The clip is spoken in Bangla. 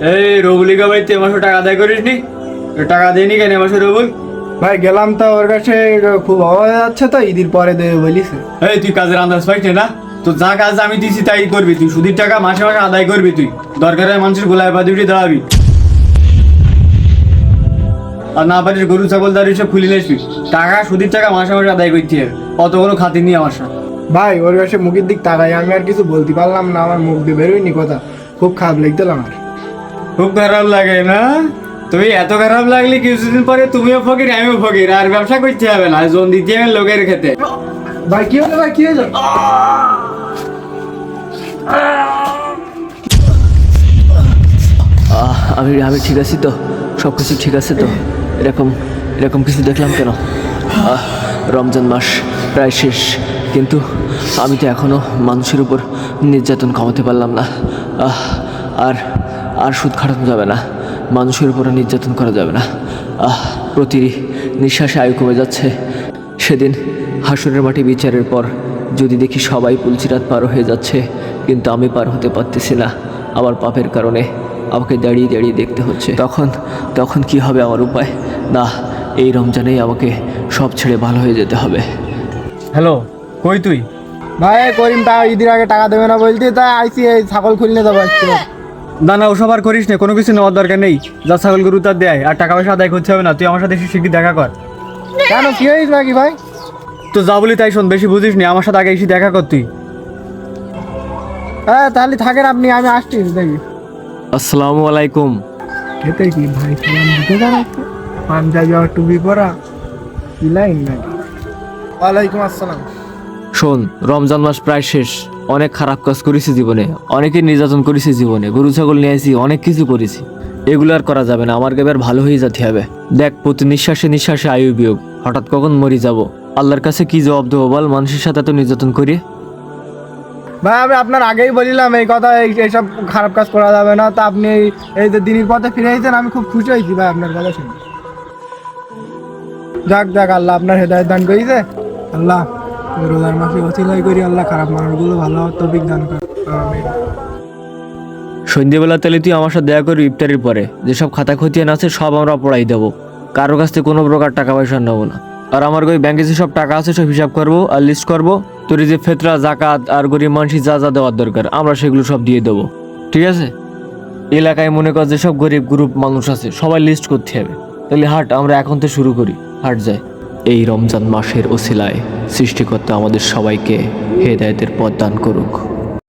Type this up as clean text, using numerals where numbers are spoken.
এই রবুলিকা ভাই তুই আমার টাকা আদায় করিস নি? টাকা দেয়নি কেন আমার রবুল? ভাই গেলাম তো ওর কাছে, খুব অভাব হয়ে যাচ্ছে তো, ঈদের পরে দেবে বলিস। এই তুই কাজের আন্দাজ পাইছ না? তো যা কাজ আমি দিছি তাই করবি তুই। সুদের টাকা মাসে মাসে আদায় করবি তুই। দরকার হয় মানুষের গোলায় পা দুটি দাঁড়াবি, আর না পারিস গরু ছাগল দাঁড়িয়ে সব খুলে নিয়ে আসবি। টাকা সুদের টাকা মাসে মাসে আদায় করতে হবে, অত কোনো খাতির নিয়ে আমার সাথে। ভাই ওর কাছে মুখের দিক তাকাই, আমি আর কিছু বলতে পারলাম না, আমার মুখ দিয়ে বেরোয়নি কথা। খুব খারাপ লাগতো আমার। খুব খারাপ লাগে না? তুমি এত খারাপ লাগলে কিছুদিন পরে তুমিও ফকির আমিও ফকির, আর ব্যবসা করতে হবে না, জোন দিতে হবে লোকের খেতে। ভাই কি হলো, ভাই কি হলো? আমি আমি ঠিক আছি তো? সব কিছু ঠিক আছে তো? এরকম এরকম কিছু দেখলাম কেন? রমজান মাস প্রায় শেষ, কিন্তু আমি তো এখনও মানুষের উপর নির্যাতন কমাতে পারলাম না। আর আর সুদ খাটানো যাবে না, মানুষের উপরে নির্যাতন করা যাবে না। প্রতি নিঃশ্বাসে আয়ু কমে যাচ্ছে। সেদিন হাসরের মাটি বিচারের পর যদি দেখি সবাই পুলচিরাত পার হয়ে যাচ্ছে, কিন্তু আমি পার হতে পারতেছি না আমার পাপের কারণে, আমাকে দাঁড়িয়ে দাঁড়িয়ে দেখতে হচ্ছে, তখন কি হবে আমার উপায়? না, এই রমজানেই আমাকে সব ছেড়ে ভালো হয়ে যেতে হবে। হ্যালো, কই তুই? ভাই করিম তা ঈদের আগে টাকা দেবে না বলতে, তাই আইসি এই ছাগল খুলনে দেবো আজকে। না না, ওসব আর করিস না, কোনো কিছু নেওয়ার দরকার নেই। যা ছাগল গরু তার দেয়, আর টাকা পয়সা আদায় করতে হবে না। তুই আমার সাথে এসে শিগগির দেখা কর। কেন, কি হয়েছে নাকি ভাই? তো যা বলি তাই শোন, বেশি বুঝিস নি, আমার সাথে আগে এসে দেখা কর তুই। হ্যাঁ তাহলে থাকেন আপনি, আমি আসছি দেখি। আসসালামু আলাইকুম। খেতে কি ভাই সালাম দিতে জানাচ্ছে? পাঞ্জাবি আর টুপি পরা, কি লাইন নাকি? ওয়ালাইকুম আসসালাম। শোন, রমজান মাস প্রায় শেষ, অনেক খারাপ কাজ করেছি জীবনে, অনেকে নির্যাতন করেছি জীবনে, গরু ছাগল নিয়ে আসি, অনেক কিছু করেছি। এগুলো আর করা যাবে না, আমার এবার ভালো হয়ে যেতে হবে। দেখ, প্রতি নিঃশ্বাসে নিঃশ্বাসে আয়ু বিয়োগ, হঠাৎ কখন মরে যাব, আল্লাহর কাছে কি জবাব দেবো বল? মানুষের সাথে তো নির্যাতন করি। ভাই আমি আপনার আগেই বলিলাম এই কথা, এইসব খারাপ কাজ করা যাবে না। তা আপনি এই যে দিনের পথে ফিরে এসেছেন, আমি খুব খুশি হয়েছি ভাই আপনার কথা শুনে। যাক আল্লাহ আপনার হেদায়েত দান করেছে। আল্লাহ রোজার মাসে ওসিলাই করি, আল্লাহ খারাপ মানুষগুলো ভালো হওয়ার তৌফিক দান করে। আমিন। সন্ধ্যেবেলা তাহলে তুই আমার সাথে দেখা করবি ইফতারের পরে, যেসব খাতা খতিয়ান আছে সব আমরা পড়াই দেবো, কারো কাছ থেকে কোনো প্রকার টাকা পয়সা নেবো না। আর আমার ওই ব্যাংকে যেসব টাকা আছে সব হিসাব করবো আর লিস্ট করবো। তোর যে ফেতরা, জাকাত আর গরিব মানুষই যা যা দেওয়ার দরকার আমরা সেগুলো সব দিয়ে দেবো, ঠিক আছে? এলাকায় মনে কর যেসব গরিব গ্রুপ মানুষ আছে সবাই লিস্ট করতে হবে। তাহলে হাট, আমরা এখন তো শুরু করি, হাট যায়। এই রমজান মাসের ওসিলায় সৃষ্টিকর্তা আমাদের সবাইকে হেদায়েতের পথ দান করুক।